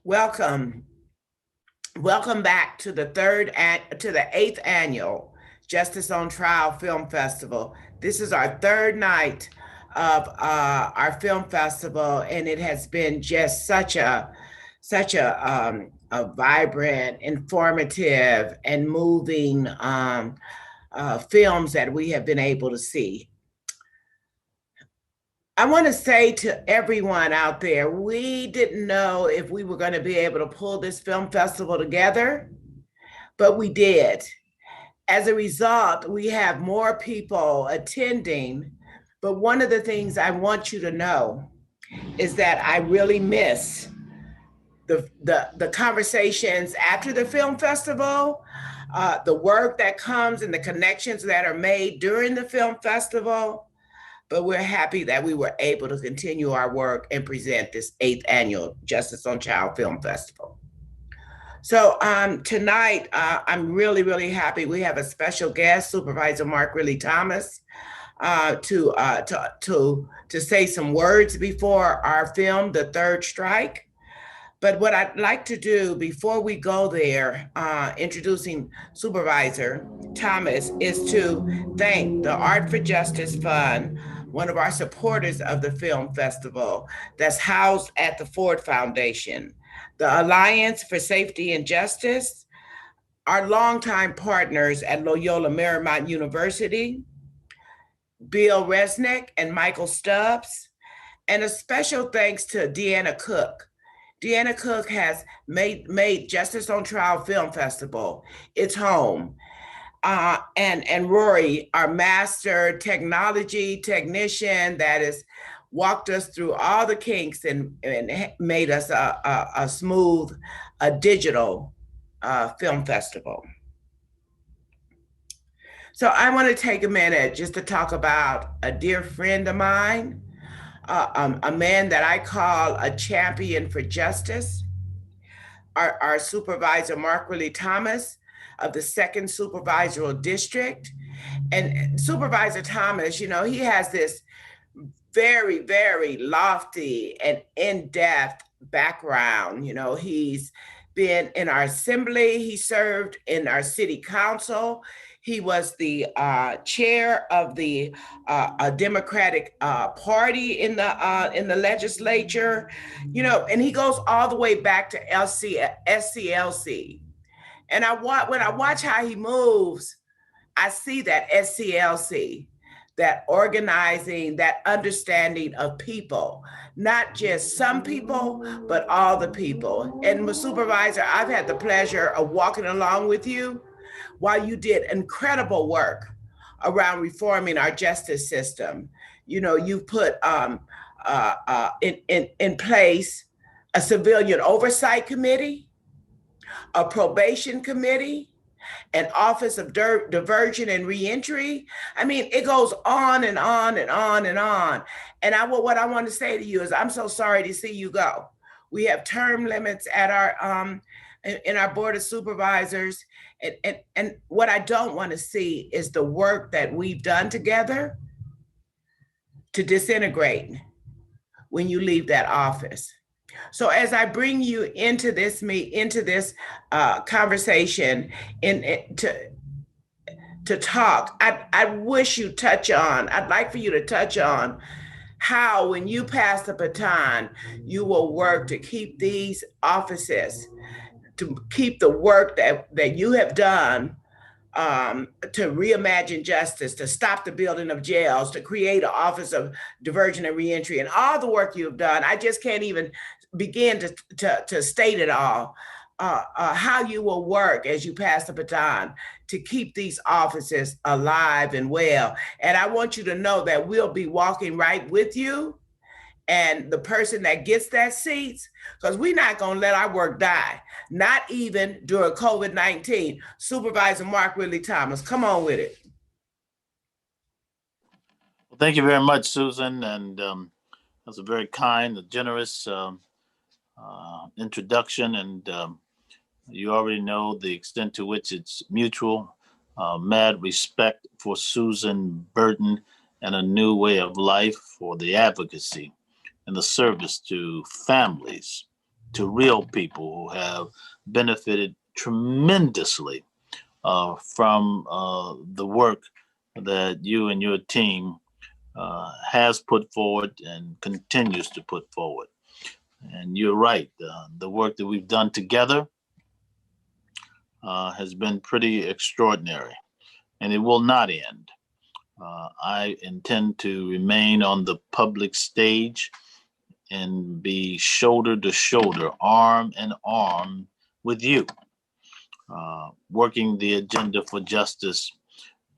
Welcome. Welcome back to the eighth annual Justice on Trial Film Festival. This is our third night of our film festival, and it has been just such a vibrant, informative, and moving films that we have been able to see. I want to say to everyone out there, we didn't know if we were going to be able to pull this film festival together, but we did. As a result, we have more people attending. But one of the things I want you to know is that I really miss the conversations after the film festival, the work that comes and the connections that are made during the film festival. But we're happy that we were able to continue our work and present this 8th annual Justice on Child Film Festival. So tonight, I'm really, really happy. We have a special guest, Supervisor Mark Ridley-Thomas, to say some words before our film, The Third Strike. But what I'd like to do before we go there, introducing Supervisor Thomas, is to thank the Art for Justice Fund, one of our supporters of the film festival that's housed at the Ford Foundation, the Alliance for Safety and Justice, our longtime partners at Loyola Marymount University, Bill Resnick and Michael Stubbs, and a special thanks to Deanna Cook. Deanna Cook has made Justice on Trial Film Festival its home. And Rory, our master technology technician that has walked us through all the kinks and made us a smooth, digital film festival. So I want to take a minute just to talk about a dear friend of mine, a man that I call a champion for justice, our Supervisor Mark Ridley-Thomas of the 2nd Supervisorial District. And Supervisor Thomas, you know, he has this very, very lofty and in-depth background. You know, he's been in our assembly, he served in our city council. He was the chair of the Democratic Party in the legislature, you know, and he goes all the way back to SCLC. And when I watch how he moves, I see that SCLC, that organizing, that understanding of people, not just some people, but all the people. And Supervisor, I've had the pleasure of walking along with you while you did incredible work around reforming our justice system. You know, you put in place a civilian oversight committee, a probation committee, an office of diversion and reentry. I mean, it goes on and on and on and on. And what I want to say to you is, I'm so sorry to see you go. We have term limits at our in our board of supervisors, and what I don't want to see is the work that we've done together to disintegrate when you leave that office. So as I bring you into this conversation to talk, I'd like for you to touch on how, when you pass the baton, you will work to keep these offices, to keep the work that you have done to reimagine justice, to stop the building of jails, to create an office of diversion and reentry, and all the work you've done. I just can't even begin to state it all, how you will work as you pass the baton to keep these offices alive and well. And I want you to know that we'll be walking right with you, and the person that gets that seat, because we're not going to let our work die, not even during COVID-19. Supervisor Mark Ridley-Thomas, come on with it. Well, thank you very much, Susan, and that's a very kind, generous introduction, and you already know the extent to which it's mutual. Mad respect for Susan Burton and a new way of life, for the advocacy and the service to families to real people who have benefited tremendously from the work that you and your team has put forward and continues to put forward. And you're right, the work that we've done together has been pretty extraordinary, and it will not end. I intend to remain on the public stage and be shoulder to shoulder, arm in arm with you, working the agenda for justice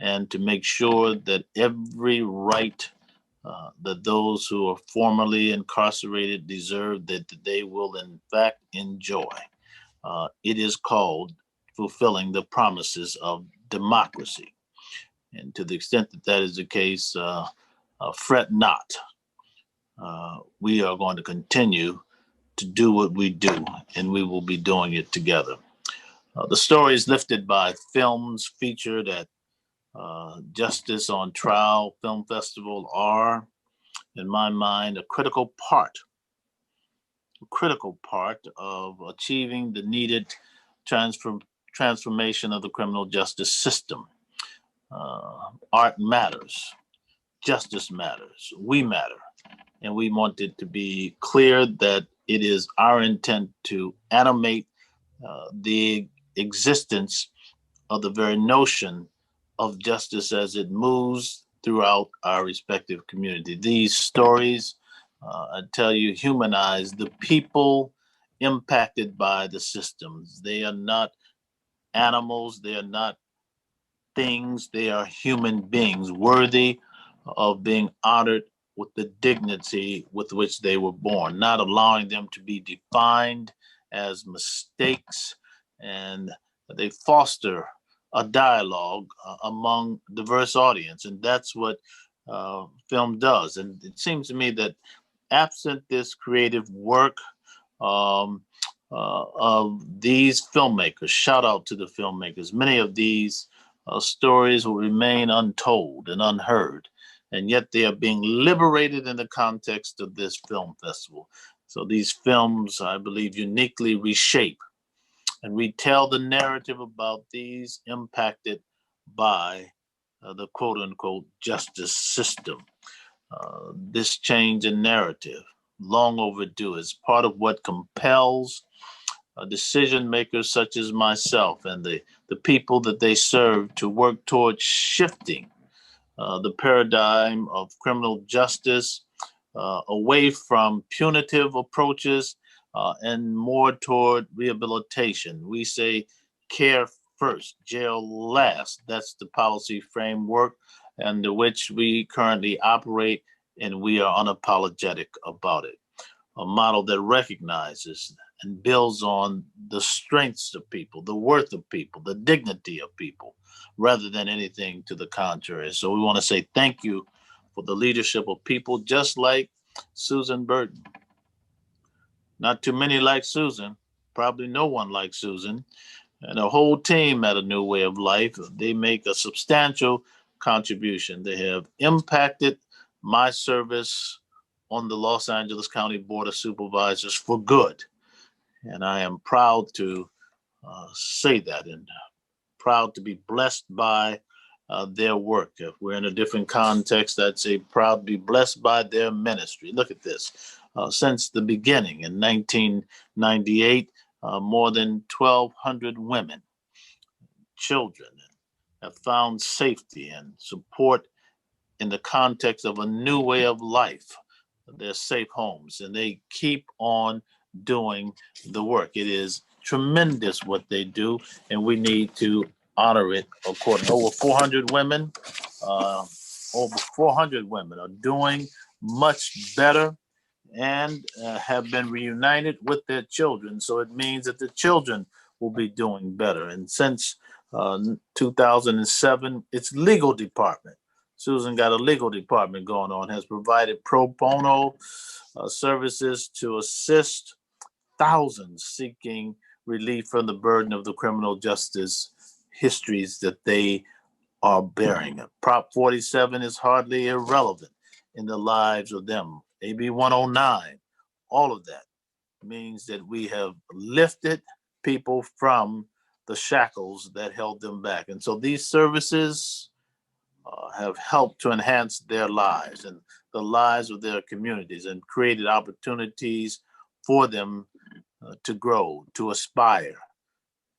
and to make sure that every right that those who are formerly incarcerated deserve, that they will in fact enjoy. It is called fulfilling the promises of democracy. And to the extent that that is the case, fret not. We are going to continue to do what we do, and we will be doing it together. The stories lifted by films featured at Justice on Trial Film Festival are, in my mind, a critical part of achieving the needed transformation of the criminal justice system. Art matters, justice matters, we matter, and we want it to be clear that it is our intent to animate the existence of the very notion of justice as it moves throughout our respective community. These stories, I tell you, humanize the people impacted by the systems. They are not animals, they are not things, they are human beings worthy of being honored with the dignity with which they were born, not allowing them to be defined as mistakes, and they foster a dialogue among diverse audience, and that's what film does. And it seems to me that absent this creative work of these filmmakers, shout out to the filmmakers, many of these stories will remain untold and unheard, and yet they are being liberated in the context of this film festival. So these films, I believe, uniquely reshape and retell the narrative about these impacted by the quote unquote justice system. This change in narrative, long overdue, is part of what compels decision makers such as myself and the people that they serve to work towards shifting the paradigm of criminal justice away from punitive approaches and more toward rehabilitation. We say care first, jail last. That's the policy framework under which we currently operate, and we are unapologetic about it. A model that recognizes and builds on the strengths of people, the worth of people, the dignity of people, rather than anything to the contrary. So we want to say thank you for the leadership of people just like Susan Burton. Not too many like Susan, probably no one like Susan, and a whole team at A New Way of Life. They make a substantial contribution. They have impacted my service on the Los Angeles County Board of Supervisors for good. And I am proud to say that, and proud to be blessed by their work. If we're in a different context, I'd say proud to be blessed by their ministry. Look at this. Since the beginning in 1998, more than 1,200 women, children, have found safety and support in the context of a new way of life. Their safe homes, and they keep on doing the work. It is tremendous what they do, and we need to honor it accordingly. Over 400 women are doing much better and have been reunited with their children. So it means that the children will be doing better. And since 2007, its legal department, Susan got a legal department going on, has provided pro bono services to assist thousands seeking relief from the burden of the criminal justice histories that they are bearing. Prop 47 is hardly irrelevant in the lives of them. AB 109, all of that means that we have lifted people from the shackles that held them back. And so these services have helped to enhance their lives and the lives of their communities and created opportunities for them to grow, to aspire,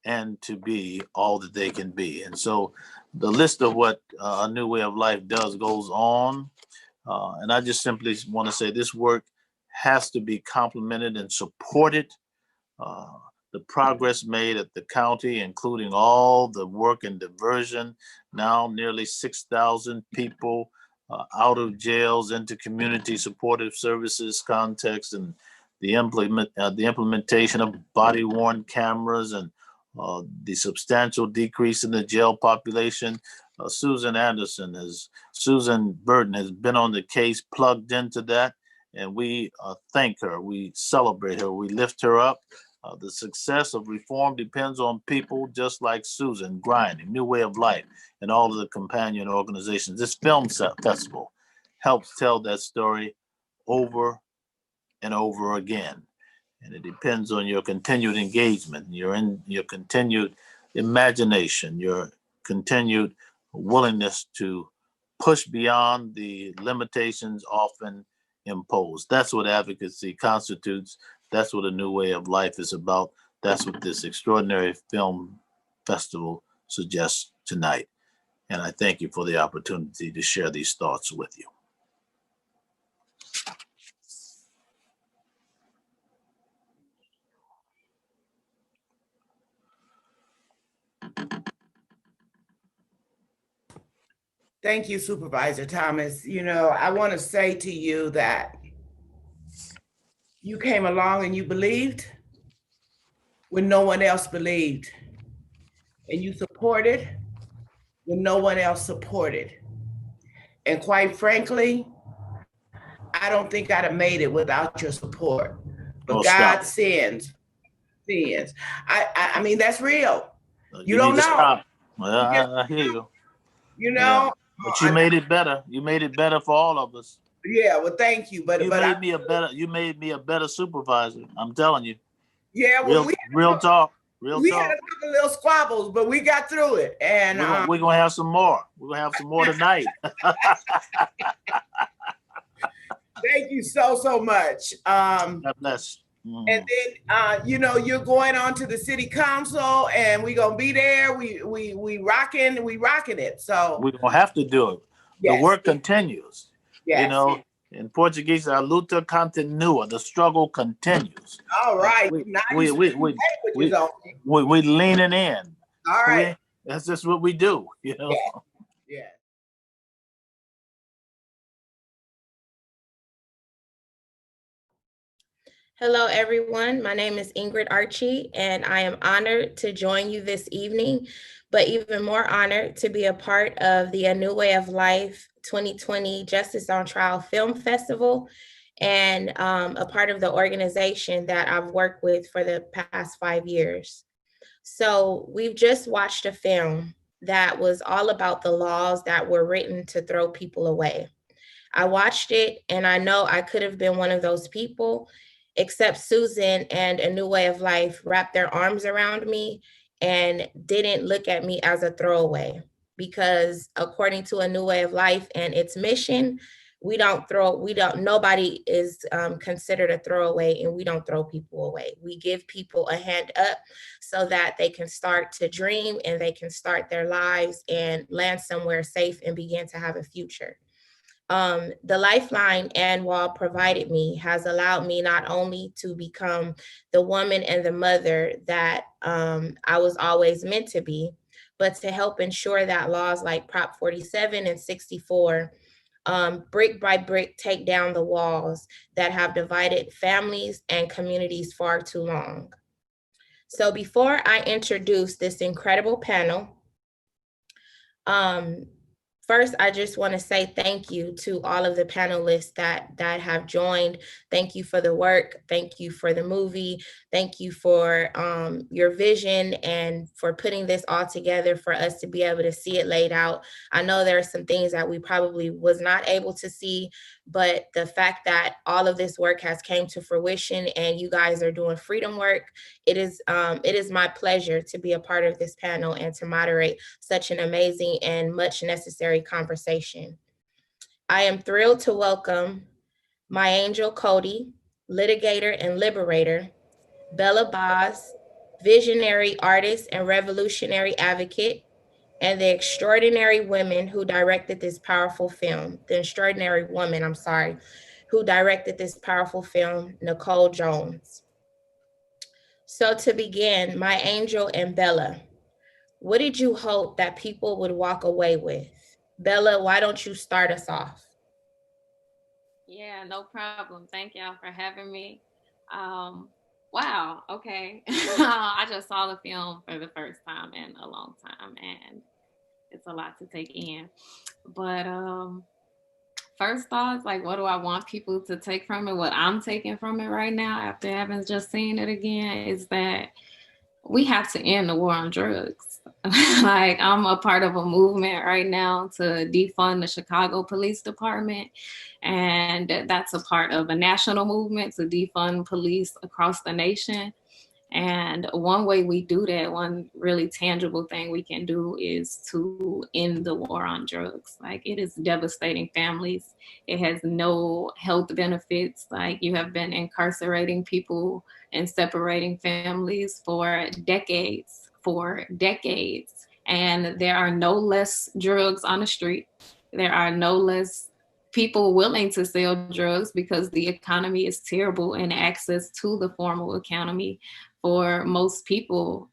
and to be all that they can be. And so the list of what A New Way of Life does goes on. And I just simply want to say this work has to be complemented and supported. The progress made at the county, including all the work and diversion, now nearly 6,000 people out of jails into community supportive services context, and the implementation of body-worn cameras, and the substantial decrease in the jail population. Susan Burton has been on the case, plugged into that, and we thank her, we celebrate her, we lift her up. The success of reform depends on people just like Susan, Grinding, New Way of Life, and all of the companion organizations. This film festival helps tell that story over and over again. And it depends on your continued engagement, your continued imagination, your continued willingness to push beyond the limitations often imposed. That's what advocacy constitutes. That's what A New Way of Life is about. That's what this extraordinary film festival suggests tonight. And I thank you for the opportunity to share these thoughts with you. Thank you, Supervisor Thomas. You know, I want to say to you that you came along and you believed when no one else believed, and you supported when no one else supported. And quite frankly, I don't think I'd have made it without your support. But Oh, God stop. sends. I mean, that's real. You You don't need to know. stop. Well, I hear you. You Yeah. know. But you made it better. You made it better for all of us. Yeah, well, thank you. But you made me a better supervisor. I'm telling you. Yeah, well, real talk. Had a couple little squabbles, but we got through it. And we're gonna have some more. We're gonna have some more tonight. Thank you so much. God bless. And then you're going on to the city council, and we're gonna be there. We rocking it. So we're gonna have to do it. Yes. The work continues. Yes. You know, in Portuguese, a luta continua. The struggle continues. All right. We leaning in. All right. That's just what we do. You know. Yeah. Hello, everyone. My name is Ingrid Archie, and I am honored to join you this evening, but even more honored to be a part of the A New Way of Life 2020 Justice on Trial Film Festival, and a part of the organization that I've worked with for the past 5 years. So we've just watched a film that was all about the laws that were written to throw people away. I watched it, and I know I could have been one of those people, except Susan and A New Way of Life wrapped their arms around me and didn't look at me as a throwaway, because according to A New Way of Life and its mission, nobody is considered a throwaway, and we don't throw people away. We give people a hand up so that they can start to dream and they can start their lives and land somewhere safe and begin to have a future. The lifeline ANWAL provided me has allowed me not only to become the woman and the mother that I was always meant to be, but to help ensure that laws like Prop 47 and 64, brick by brick, take down the walls that have divided families and communities far too long. So before I introduce this incredible panel, First, I just want to say thank you to all of the panelists that have joined. Thank you for the work. Thank you for the movie. Thank you for your vision and for putting this all together for us to be able to see it laid out. I know there are some things that we probably was not able to see, but the fact that all of this work has came to fruition and you guys are doing freedom work, it is my pleasure to be a part of this panel and to moderate such an amazing and much necessary conversation. I am thrilled to welcome MiAngel Cody, litigator and liberator, Bella Boz, visionary artist and revolutionary advocate, and the extraordinary woman who directed this powerful film, who directed this powerful film, Nicole Jones. So to begin, MiAngel and Bella, what did you hope that people would walk away with? Bella, why don't you start us off? Yeah, no problem. Thank y'all for having me. Wow, okay. I just saw the film for the first time in a long time, and it's a lot to take in. But first thoughts, like, what do I want people to take from it? What I'm taking from it right now after having just seen it again is that we have to end the war on drugs. Like, I'm a part of a movement right now to defund the Chicago Police Department. And that's a part of a national movement to defund police across the nation. And one way we do that, one really tangible thing we can do is to end the war on drugs. Like, it is devastating families. It has no health benefits. Like, you have been incarcerating people and separating families for decades. And there are no less drugs on the street. There are no less people willing to sell drugs because the economy is terrible and access to the formal economy for most people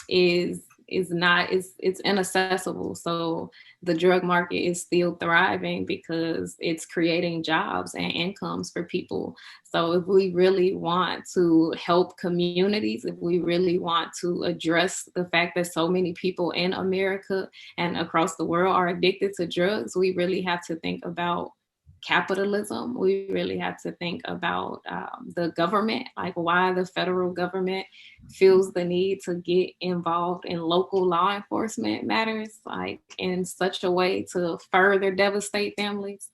is inaccessible. So the drug market is still thriving because it's creating jobs and incomes for people. So if we really want to help communities, if we really want to address the fact that so many people in America and across the world are addicted to drugs, we really have to think about capitalism. We really have to think about the government, like why the federal government feels the need to get involved in local law enforcement matters, like in such a way to further devastate families.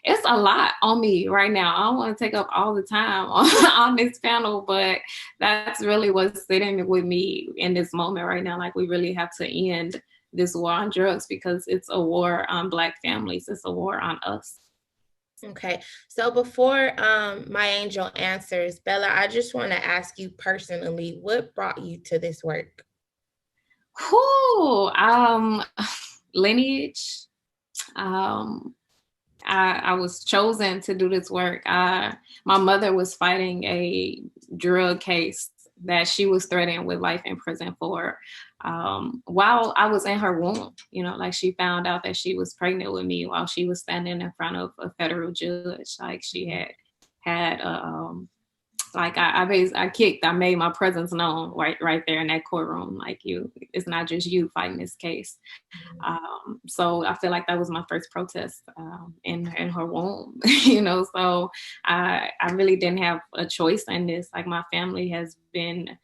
It's a lot on me right now. I don't want to take up all the time on this panel, but that's really what's sitting with me in this moment right now. Like, we really have to end this war on drugs because it's a war on Black families. It's a war on us. Okay, so before MiAngel answers, Bella, I just want to ask you personally, what brought you to this work? Lineage. I was chosen to do this work. My mother was fighting a drug case that she was threatened with life in prison for while I was in her womb. You know, like, she found out that she was pregnant with me while she was standing in front of a federal judge. Like, she had I made my presence known right there in that courtroom. Like, it's not just you fighting this case. So I feel like that was my first protest in her womb, you know, so I really didn't have a choice in this. Like, my family has been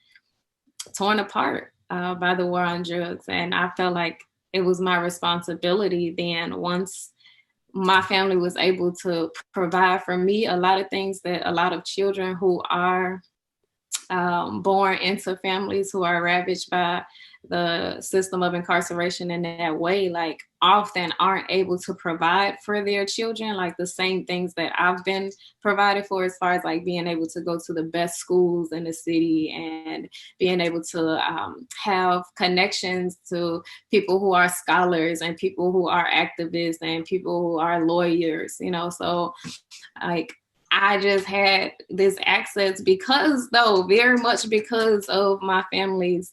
torn apart by the war on drugs. And I felt like it was my responsibility then, once my family was able to provide for me a lot of things that a lot of children who are born into families who are ravaged by the system of incarceration in that way, like, often aren't able to provide for their children, like the same things that I've been provided for, as far as like being able to go to the best schools in the city and being able to have connections to people who are scholars and people who are activists and people who are lawyers, you know. So, like, I just had this access very much because of my family's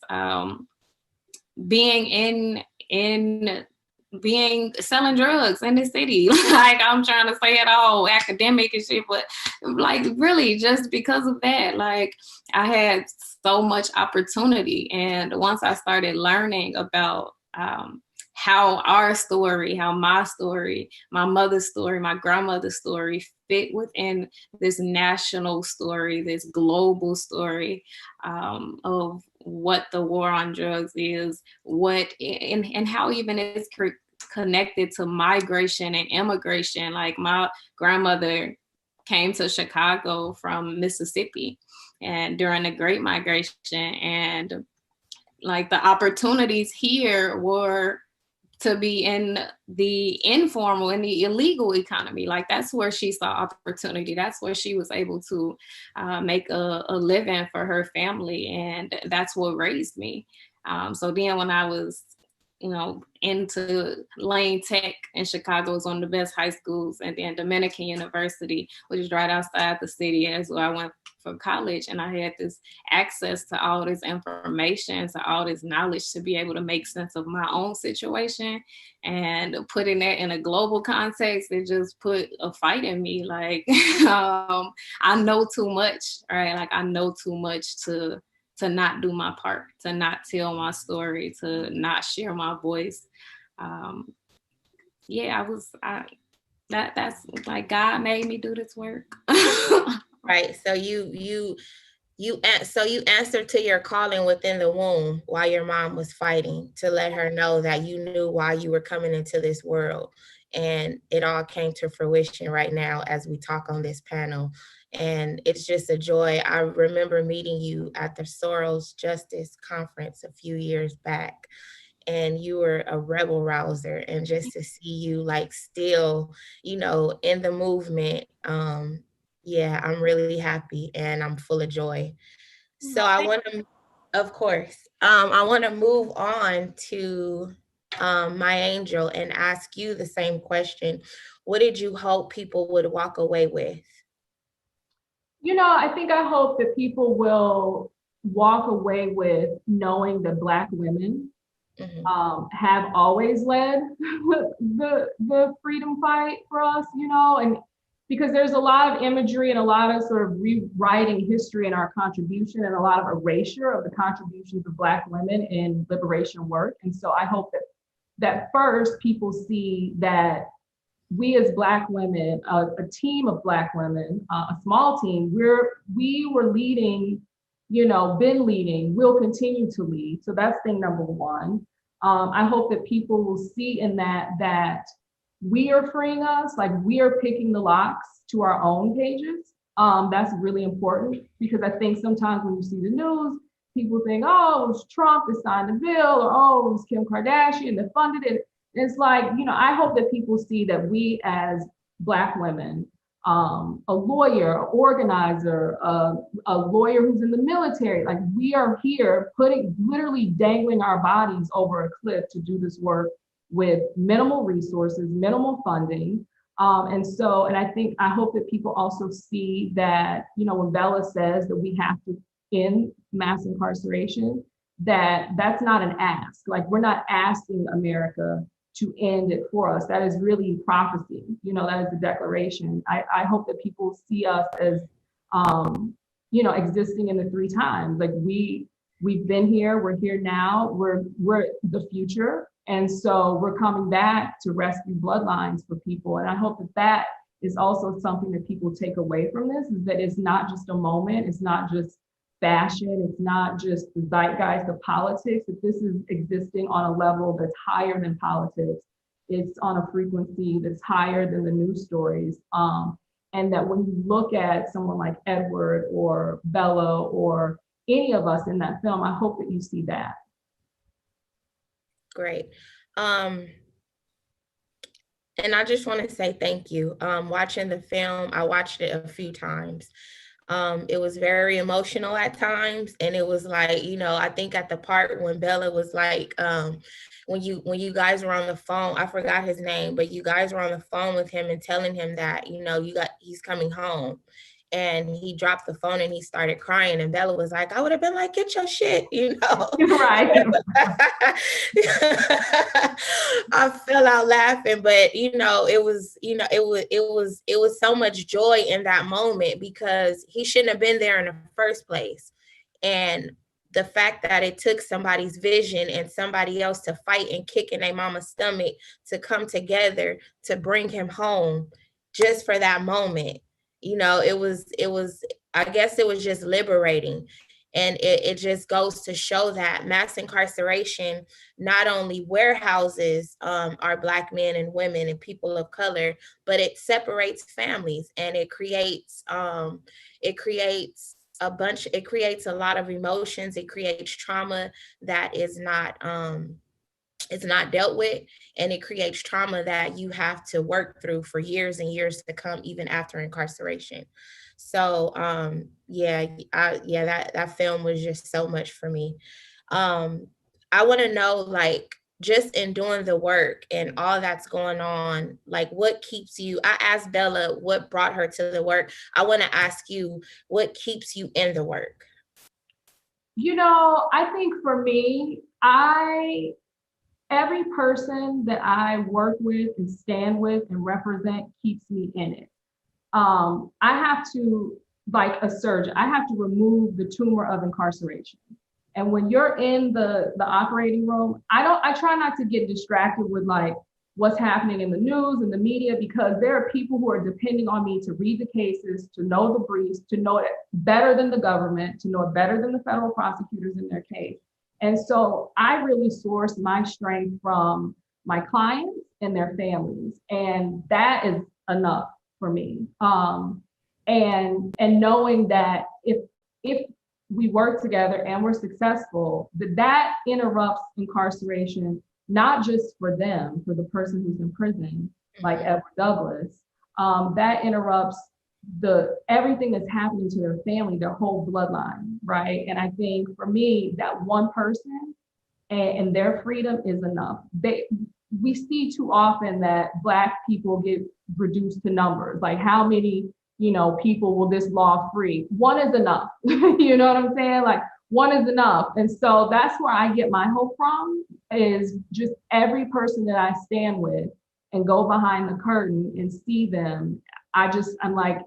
selling drugs in the city. Like, I'm trying to say it all academic and shit, but like, really just because of that, like, I had so much opportunity. And once I started learning about how our story, how my story, my mother's story, my grandmother's story fit within this national story, this global story of what the war on drugs is, and how even it's connected to migration and immigration. Like my grandmother came to Chicago from Mississippi and during the Great Migration, and like the opportunities here were to be in the informal and the illegal economy. Like that's where she saw opportunity. That's where she was able to make a living for her family. And that's what raised me. So then when I was, into Lane Tech in Chicago, was one of the best high schools, and then Dominican University, which is right outside the city, and that's where I went for college. And I had this access to all this information, to all this knowledge, to be able to make sense of my own situation. And putting that in a global context, it just put a fight in me. Like, I know too much, right? Like I know too much to not do my part, to not tell my story, to not share my voice. That's like God made me do this work. Right. So you answered to your calling within the womb while your mom was fighting, to let her know that you knew why you were coming into this world. And it all came to fruition right now as we talk on this panel. And it's just a joy. I remember meeting you at the Soros Justice Conference a few years back, and you were a rebel rouser. And just to see you like still, in the movement, yeah, I'm really happy and I'm full of joy. So I want to, of course, I want to move on to MiAngel and ask you the same question. What did you hope people would walk away with? I hope that people will walk away with knowing that Black women have always led the freedom fight for us, and because there's a lot of imagery and a lot of sort of rewriting history in our contribution, and a lot of erasure of the contributions of Black women in liberation work. And so I hope that first people see that we as Black women, a team of Black women, a small team, we were leading, been leading, will continue to lead. So that's thing number one. I hope that people will see in that we are freeing us, like we are picking the locks to our own pages. That's really important, because I think sometimes when you see the news, people think, oh, it was Trump that signed the bill, or oh, it was Kim Kardashian that funded it. It's like, I hope that people see that we as Black women, a lawyer, an organizer, a lawyer who's in the military, like we are here literally dangling our bodies over a cliff to do this work with minimal resources, minimal funding. And I hope that people also see that, when Bella says that we have to end mass incarceration, that's not an ask. Like we're not asking America to end it for us. That is really prophecy. That is the declaration. I hope that people see us as, existing in the three times. Like we've been here, we're here now, we're the future. And so we're coming back to rescue bloodlines for people. And I hope that is also something that people take away from this, is that it's not just a moment, it's not just fashion, it's not just the zeitgeist of politics, that this is existing on a level that's higher than politics. It's on a frequency that's higher than the news stories. And that when you look at someone like Edward or Bella or any of us in that film, I hope that you see that. Great. And I just want to say thank you. Watching the film, I watched it a few times. It was very emotional at times. And it was like, I think at the part when Bella was like, when you guys were on the phone, I forgot his name, but you guys were on the phone with him and telling him that, he's coming home. And he dropped the phone and he started crying. And Bella was like, I would have been like, get your shit, Right. I fell out laughing, but it was so much joy in that moment, because he shouldn't have been there in the first place. And the fact that it took somebody's vision and somebody else to fight and kick in their mama's stomach to come together to bring him home just for that moment. You know, it was, I guess it was just liberating. And it just goes to show that mass incarceration not only warehouses our Black men and women and people of color, but it separates families, and it creates a lot of emotions. It creates trauma that is not dealt with, and it creates trauma that you have to work through for years and years to come, even after incarceration. So that film was just so much for me. I want to know, like, just in doing the work and all that's going on, like, what keeps you? I asked Bella what brought her to the work. I want to ask you, what keeps you in the work? You know, I think for me, every person that I work with and stand with and represent keeps me in it. I have to, like a surgeon, I have to remove the tumor of incarceration. And when you're in the operating room, I try not to get distracted with like what's happening in the news and the media, because there are people who are depending on me to read the cases, to know the briefs, to know it better than the government, to know it better than the federal prosecutors in their case. And so I really source my strength from my clients and their families. And that is enough for me. And knowing that if we work together and we're successful, that interrupts incarceration, not just for them, for the person who's in prison, like Edward Douglas, that interrupts everything that's happening to their family, their whole bloodline, right? And I think for me, that one person and their freedom is enough. We see too often that Black people get reduced to numbers, like how many, people will this law free? One is enough. You know what I'm saying? Like one is enough. And so that's where I get my hope from, is just every person that I stand with and go behind the curtain and see them. I'm like,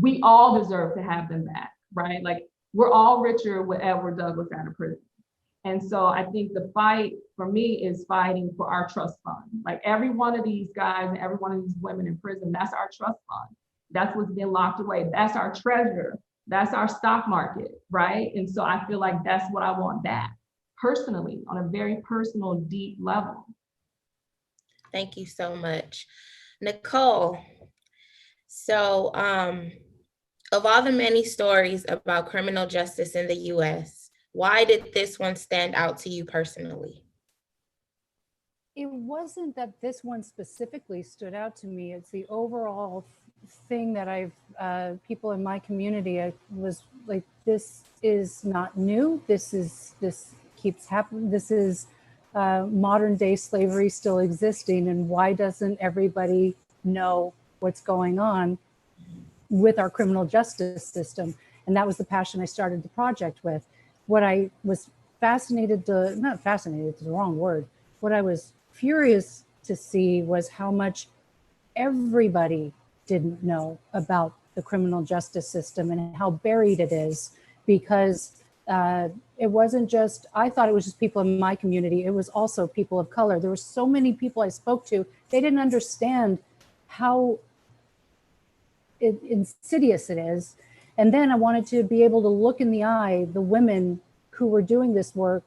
we all deserve to have them back, right? Like we're all richer with Edward Douglas out of prison. And so I think the fight for me is fighting for our trust fund. Like every one of these guys and every one of these women in prison, that's our trust fund. That's what's been locked away. That's our treasure. That's our stock market, right? And so I feel like that's what I want back personally, on a very personal, deep level. Thank you so much. Nicole, so of all the many stories about criminal justice in the US, why did this one stand out to you personally? It wasn't that this one specifically stood out to me. It's the overall thing that people in my community, I was like, this is not new. This keeps happening. This is modern day slavery still existing. And why doesn't everybody know what's going on with our criminal justice system? And that was the passion I started the project with. What I was not fascinated, it's the wrong word. What I was furious to see was how much everybody didn't know about the criminal justice system and how buried it is, because it wasn't just, I thought it was just people in my community. It was also people of color. There were so many people I spoke to, they didn't understand how insidious it is. And then I wanted to be able to look in the eye the women who were doing this work,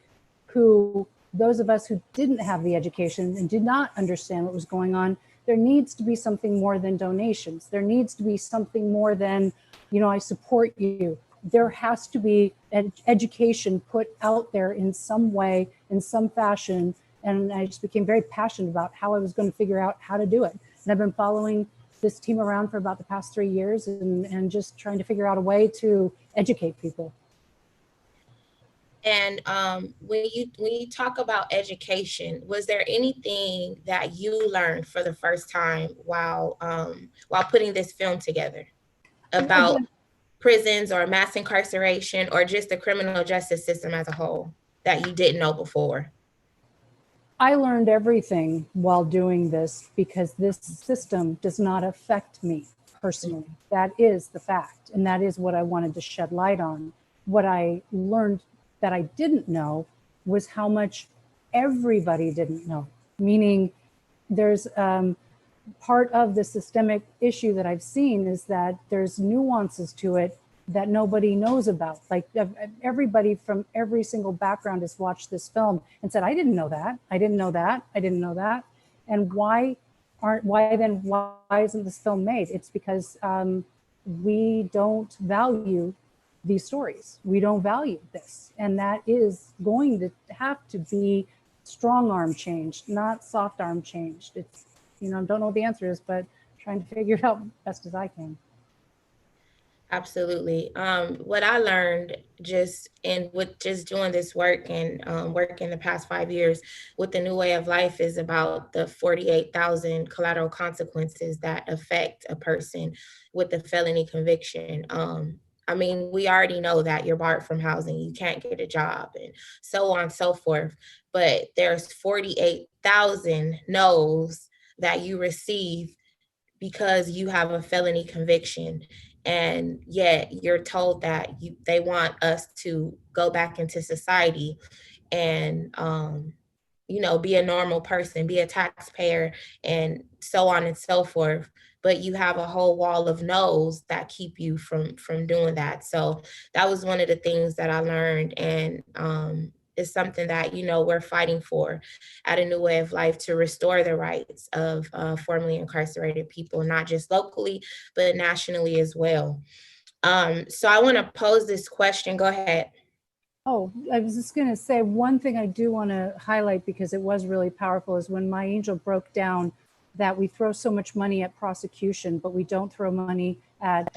those of us who didn't have the education and did not understand what was going on. There needs to be something more than donations. There needs to be something more than, I support you. There has to be an education put out there in some way, in some fashion. And I just became very passionate about how I was going to figure out how to do it. And I've been following this team around for about the past 3 years and just trying to figure out a way to educate people. And when you talk about education, was there anything that you learned for the first time while putting this film together about prisons or mass incarceration or just the criminal justice system as a whole that you didn't know before? I learned everything while doing this because this system does not affect me personally. That is the fact. And that is what I wanted to shed light on. What I learned that I didn't know was how much everybody didn't know, meaning there's part of the systemic issue that I've seen is that there's nuances to it that nobody knows about. Like everybody from every single background has watched this film and said, I didn't know that. I didn't know that. I didn't know that. And why isn't this film made? It's because we don't value these stories. We don't value this. And that is going to have to be strong arm changed, not soft arm changed. It's, don't know what the answer is, but trying to figure it out best as I can. Absolutely. What I learned just doing this work and work in the past 5 years with the New Way of Life is about the 48,000 collateral consequences that affect a person with a felony conviction. I mean, we already know that you're barred from housing, you can't get a job, and so on and so forth. But there's 48,000 no's that you receive because you have a felony conviction. And yet you're told that they want us to go back into society and, be a normal person, be a taxpayer, and so on and so forth. But you have a whole wall of no's that keep you from doing that. So that was one of the things that I learned, and is something that, we're fighting for at A New Way of Life, to restore the rights of formerly incarcerated people, not just locally, but nationally as well. So I want to pose this question. Go ahead. Oh, I was just going to say one thing I do want to highlight, because it was really powerful, is when MiAngel broke down that we throw so much money at prosecution, but we don't throw money at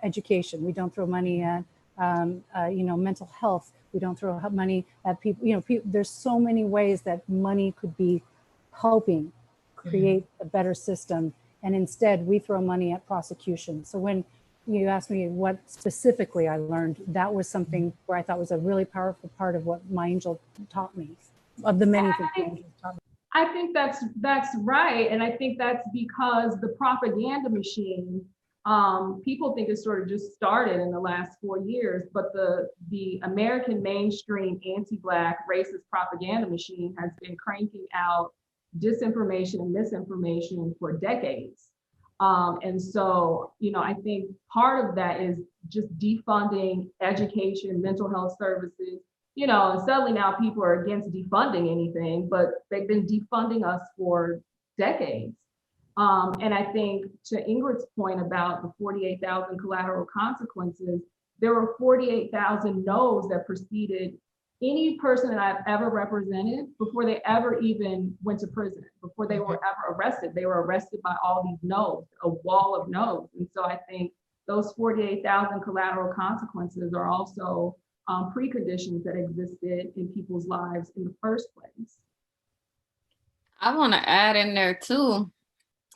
education. We don't throw money at, mental health. We don't throw money at people. There's so many ways that money could be helping create a better system. And instead we throw money at prosecution. So when you asked me what specifically I learned, that was something where I thought was a really powerful part of what MiAngel taught me, of the many things MiAngel taught me. I think that's right. And I think that's because the propaganda machine, people think it sort of just started in the last 4 years, but the American mainstream anti-Black racist propaganda machine has been cranking out disinformation and misinformation for decades. And so, I think part of that is just defunding education, mental health services. And suddenly now people are against defunding anything, but they've been defunding us for decades. And I think to Ingrid's point about the 48,000 collateral consequences, there were 48,000 no's that preceded any person that I've ever represented before they ever even went to prison, before they were ever arrested. They were arrested by all these no's, a wall of no's. And so I think those 48,000 collateral consequences are also preconditions that existed in people's lives in the first place. I want to add in there too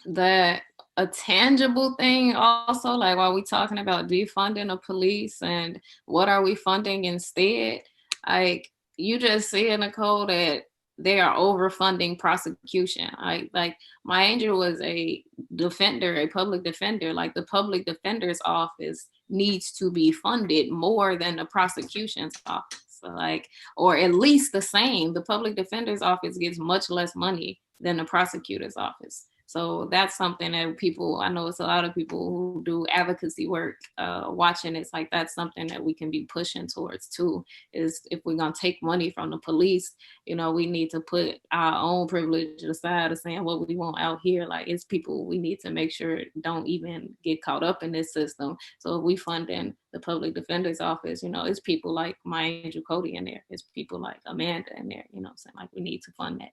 that a tangible thing also, like while we're talking about defunding the police and what are we funding instead, like you just said, Nicole, that they are overfunding prosecution. Like MiAngel was a defender, a public defender. Like the public defender's office needs to be funded more than the prosecution's office. So like, or at least the same. The public defender's office gets much less money than the prosecutor's office. So that's something that people, I know it's a lot of people who do advocacy work watching. It's like, that's something that we can be pushing towards too, is if we're going to take money from the police, we need to put our own privilege aside of saying what we want out here. Like it's people we need to make sure don't even get caught up in this system. So if we funding the public defender's office, it's people like MiAngel Cody in there. It's people like Amanda in there, saying like we need to fund that.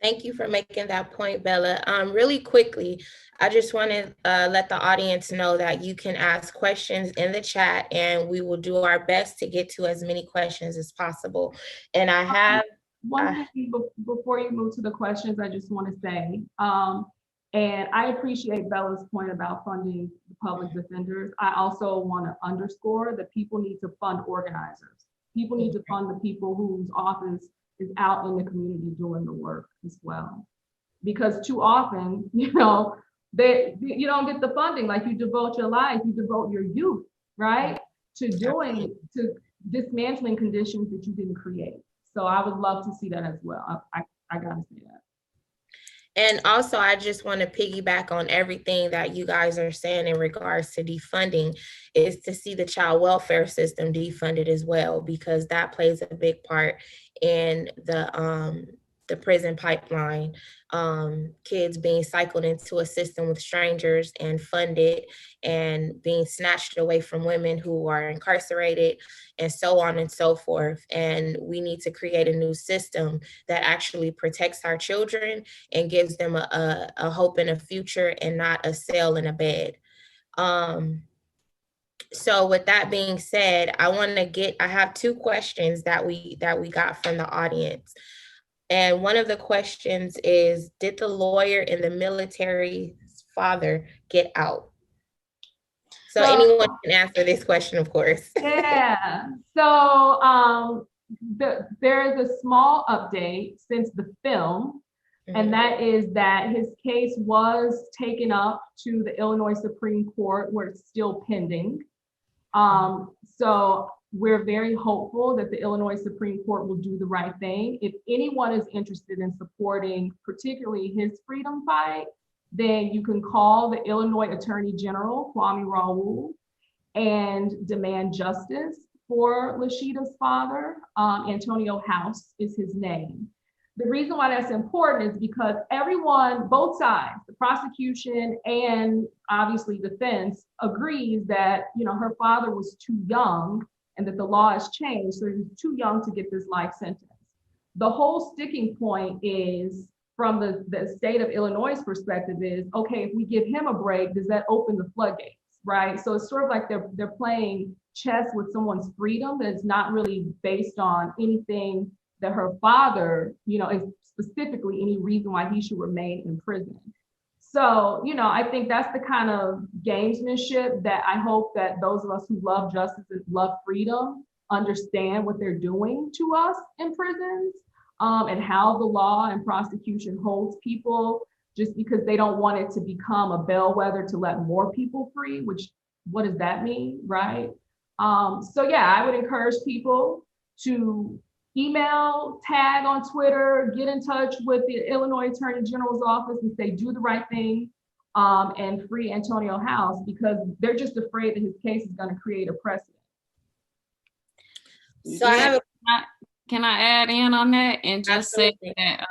Thank you for making that point, Bella. Really quickly, I just want to let the audience know that you can ask questions in the chat and we will do our best to get to as many questions as possible. And I have one thing before you move to the questions, I just want to say, and I appreciate Bella's point about funding the public defenders. I also want to underscore that people need to fund organizers. People need to fund the people whose office is out in the community doing the work as well. Because too often, you don't get the funding. Like you devote your life, you devote your youth, right? To dismantling conditions that you didn't create. So I would love to see that as well. I gotta say that. And also, I just want to piggyback on everything that you guys are saying in regards to defunding, is to see the child welfare system defunded as well, because that plays a big part in the prison pipeline. Kids being cycled into a system with strangers and funded, and being snatched away from women who are incarcerated, and so on and so forth. And we need to create a new system that actually protects our children and gives them a hope and a future, and not a cell in a bed. So with that being said, I have two questions that we got from the audience. And one of the questions is, did the lawyer in the military's father get out? So anyone can answer this question, of course. Yeah. So there is a small update since the film, and that is that his case was taken up to the Illinois Supreme Court, where it's still pending. So we're very hopeful that the Illinois Supreme Court will do the right thing. If anyone is interested in supporting particularly his freedom fight, then you can call the Illinois Attorney General, Kwame Raoul, and demand justice for Lashida's father. Antonio House is his name. The reason why that's important is because everyone, both sides, the prosecution and obviously defense, agrees that, you know, her father was too young and that the law has changed, so he was too young to get this life sentence. The whole sticking point is, from the state of Illinois' perspective, is, okay, if we give him a break, does that open the floodgates, right? So it's sort of like they're playing chess with someone's freedom that's not really based on anything that her father, you know, is specifically any reason why he should remain in prison. So, you know, I think that's the kind of gamesmanship that I hope that those of us who love justice and love freedom understand what they're doing to us in prisons, and how the law and prosecution holds people just because they don't want it to become a bellwether to let more people free, which, what does that mean, right? So yeah, I would encourage people to email, tag on Twitter, get in touch with the Illinois Attorney General's office and say, do the right thing, and free Antonio House, because they're just afraid that his case is going to create a precedent. So can I add in on that and just say that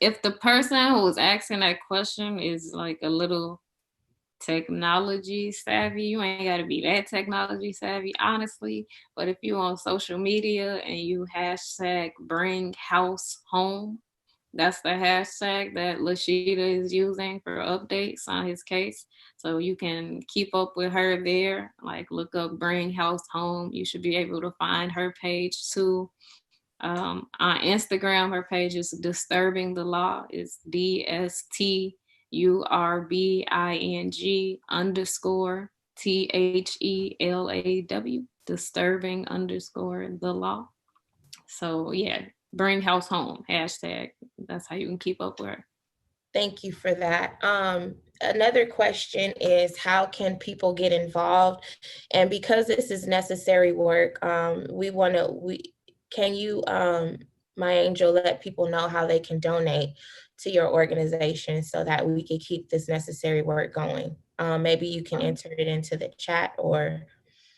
if the person who was asking that question is like a little technology savvy, you ain't got to be that technology savvy, honestly, but if you're on social media and you hashtag bring house home, that's the hashtag that Lashida is using for updates on his case. So you can keep up with her there, like look up bring house home. You should be able to find her page too. On Instagram, her page is Disturbing the Law. It's DSTURBING _THELAW, Disturbing _ the Law. So yeah, bring house home, hashtag. That's how you can keep up with her. Thank you for that. Another question is, how can people get involved? And because this is necessary work, can you, MiAngel, let people know how they can donate to your organization so that we can keep this necessary work going? Maybe you can enter it into the chat, or.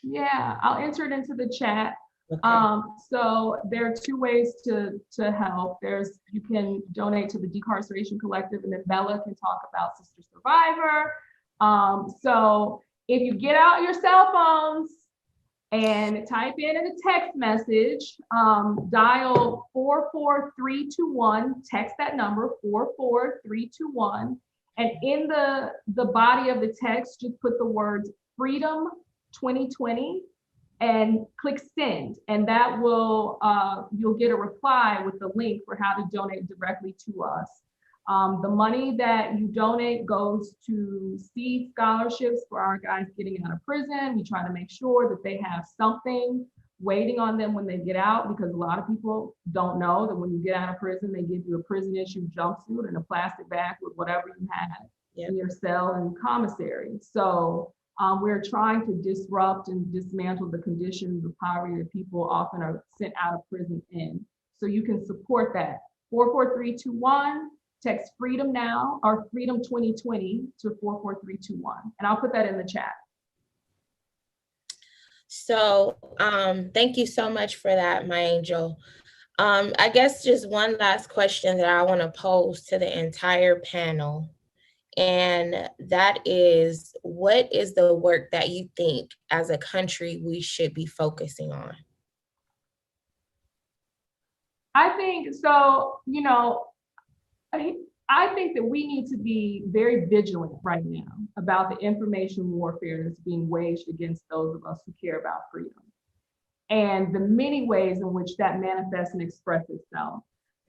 Yeah, I'll enter it into the chat. Okay. So there are two ways to help. You can donate to the Decarceration Collective, and then Bella can talk about Sister Survivor. So if you get out your cell phones and type in a text message, dial 44321, text that number 44321, and in the body of the text, just put the words Freedom 2020 and click send, and that will, you'll get a reply with the link for how to donate directly to us. The money that you donate goes to seed scholarships for our guys getting out of prison. We try to make sure that they have something waiting on them when they get out, because a lot of people don't know that when you get out of prison, they give you a prison issue jumpsuit and a plastic bag with whatever you had in your cell and commissary. So We're trying to disrupt and dismantle the conditions of poverty that people often are sent out of prison in. So you can support that. 44321, text freedom now or freedom 2020 to 44321. And I'll put that in the chat. So thank you so much for that, MiAngel. I guess just one last question that I want to pose to the entire panel. And that is, what is the work that you think as a country we should be focusing on? I think so, you know, I think that we need to be very vigilant right now about the information warfare that's being waged against those of us who care about freedom and the many ways in which that manifests and expresses itself.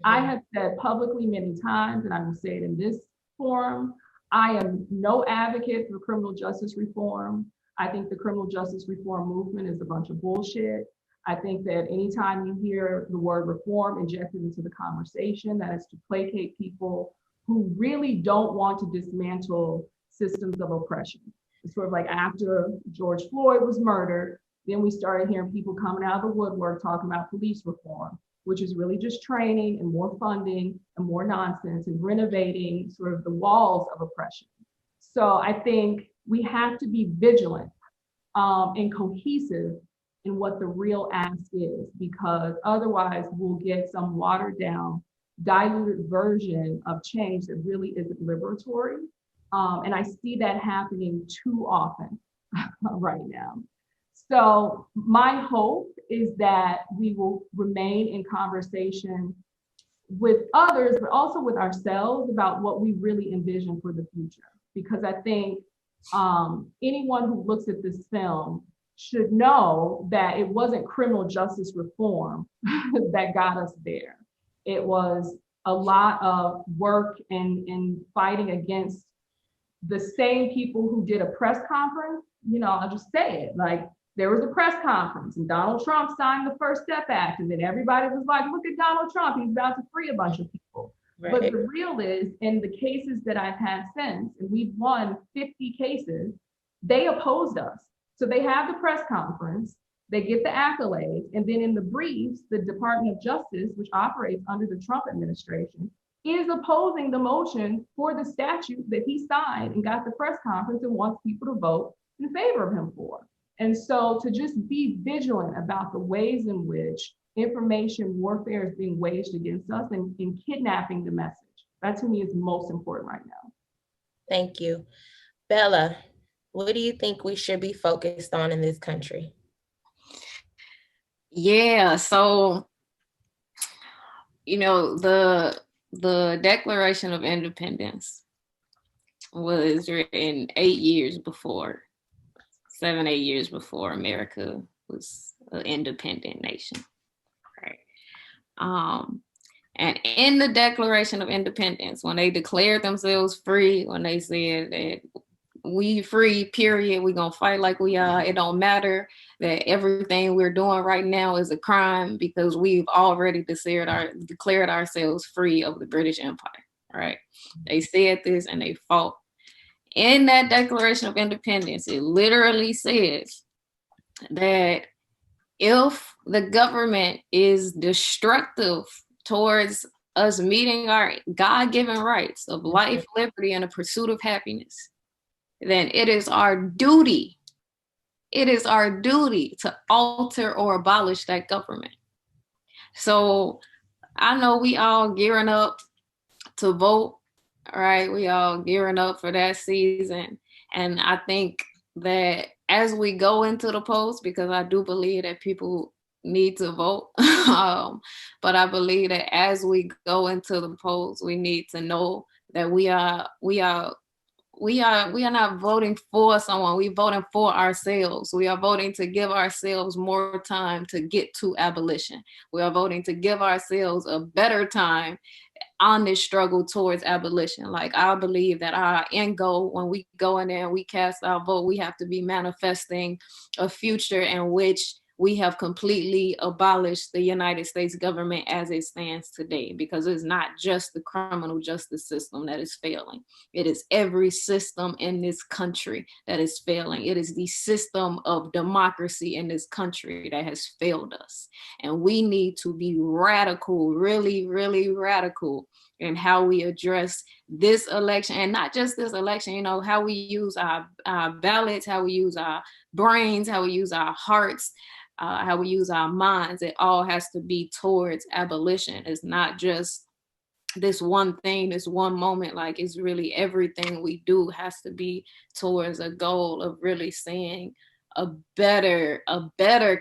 I have said publicly many times, and I will say it in this forum, I am no advocate for criminal justice reform. I think the criminal justice reform movement is a bunch of bullshit. I think that anytime you hear the word reform injected into the conversation, that is to placate people who really don't want to dismantle systems of oppression. It's sort of like after George Floyd was murdered, then we started hearing people coming out of the woodwork talking about police reform, which is really just training and more funding and more nonsense and renovating sort of the walls of oppression. So I think we have to be vigilant and cohesive in what the real ask is, because otherwise we'll get some watered down, diluted version of change that really isn't liberatory. And I see that happening too often right now. So my hope is that we will remain in conversation with others, but also with ourselves about what we really envision for the future. Because I think anyone who looks at this film should know that it wasn't criminal justice reform that got us there. It was a lot of work and fighting against the same people who did a press conference. You know, I'll just say it, like there was a press conference and Donald Trump signed the First Step Act, and then everybody was like, look at Donald Trump, he's about to free a bunch of people. Right. But the real is, in the cases that I've had since, and we've won 50 cases, they opposed us. So they have the press conference, they get the accolades, and then in the briefs, the Department of Justice, which operates under the Trump administration, is opposing the motion for the statute that he signed and got the press conference and wants people to vote in favor of him for. And so to just be vigilant about the ways in which information warfare is being waged against us and kidnapping the message, that to me is most important right now. Thank you. Bella, what do you think we should be focused on in this country? Yeah, so, you know, the Declaration of Independence was written 8 years before, 7, 8 years before America was an independent nation, right? And in the Declaration of Independence, when they declared themselves free, when they said that we free, period, we gonna fight like we are, it don't matter that everything we're doing right now is a crime because we've already declared ourselves free of the British Empire, right? They said this and they fought. In that Declaration of Independence, it literally says that if the government is destructive towards us meeting our God-given rights of life, liberty, and the pursuit of happiness, then it is our duty to alter or abolish that government. So I know we all gearing up to vote, right? We all gearing up for that season. And I think that as we go into the polls, because I do believe that people need to vote, but I believe that as we go into the polls, we need to know that we are not voting for someone. We're voting for ourselves. We are voting to give ourselves more time to get to abolition. We are voting to give ourselves a better time on this struggle towards abolition. Like, I believe that our end goal, when we go in there and we cast our vote, we have to be manifesting a future in which we have completely abolished the United States government as it stands today, because it's not just the criminal justice system that is failing. It is every system in this country that is failing. It is the system of democracy in this country that has failed us. And we need to be radical, really, really radical in how we address this election, and not just this election, you know, how we use our ballots, how we use our brains, how we use our hearts, how we use our minds. It all has to be towards abolition. It's not just this one thing, this one moment. Like, it's really everything we do has to be towards a goal of really seeing a better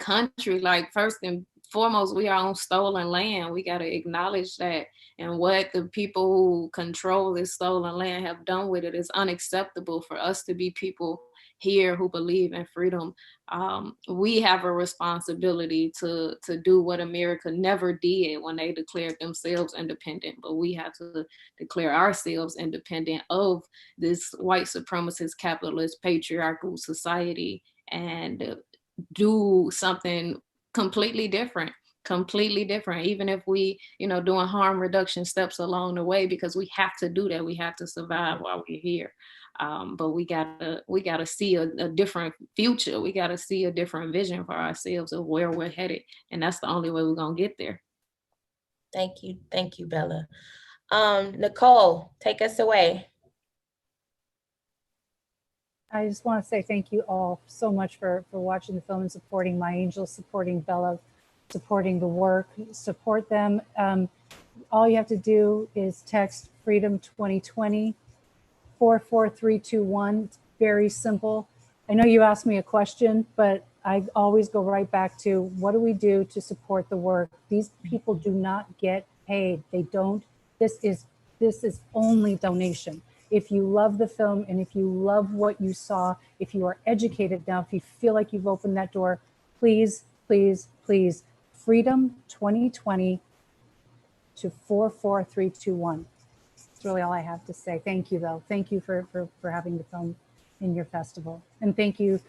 country. Like, first and foremost, we are on stolen land. We got to acknowledge that. And what the people who control this stolen land have done with it is unacceptable. For us to be people here who believe in freedom, we have a responsibility to do what America never did when they declared themselves independent. But we have to declare ourselves independent of this white supremacist, capitalist, patriarchal society, and do something completely different, even if we, you know, doing harm reduction steps along the way, because we have to do that. We have to survive while we're here. But we gotta see a different future. We gotta see a different vision for ourselves of where we're headed. And that's the only way we're gonna get there. Thank you, Bella. Nicole, take us away. I just want to say thank you all so much for watching the film and supporting MiAngel, supporting Bella, supporting the work. Support them. All you have to do is text Freedom 2020 44321. It's very simple. I know you asked me a question, but I always go right back to, what do we do to support the work? These people do not get paid. They don't. This is only donation. If you love the film and if you love what you saw, if you are educated now, if you feel like you've opened that door, please, please, please, Freedom 2020 to 44321. That's really all I have to say. Thank you, though. Thank you for having the film in your festival. And thank you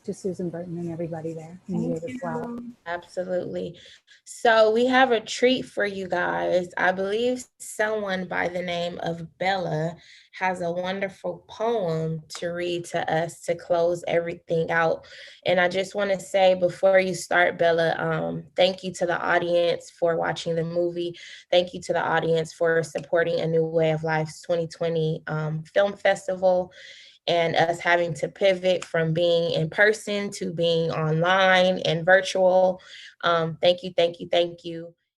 to Susan Burton and everybody there. Thank you as well. Absolutely. So we have a treat for you guys. I believe someone by the name of Bella has a wonderful poem to read to us to close everything out. And I just want to say, before you start, Bella, thank you to the audience for watching the movie. Thank you to the audience for supporting A New Way of Life's 2020 Film Festival, and us having to pivot from being in person to being online and virtual. Thank you, thank you, thank you.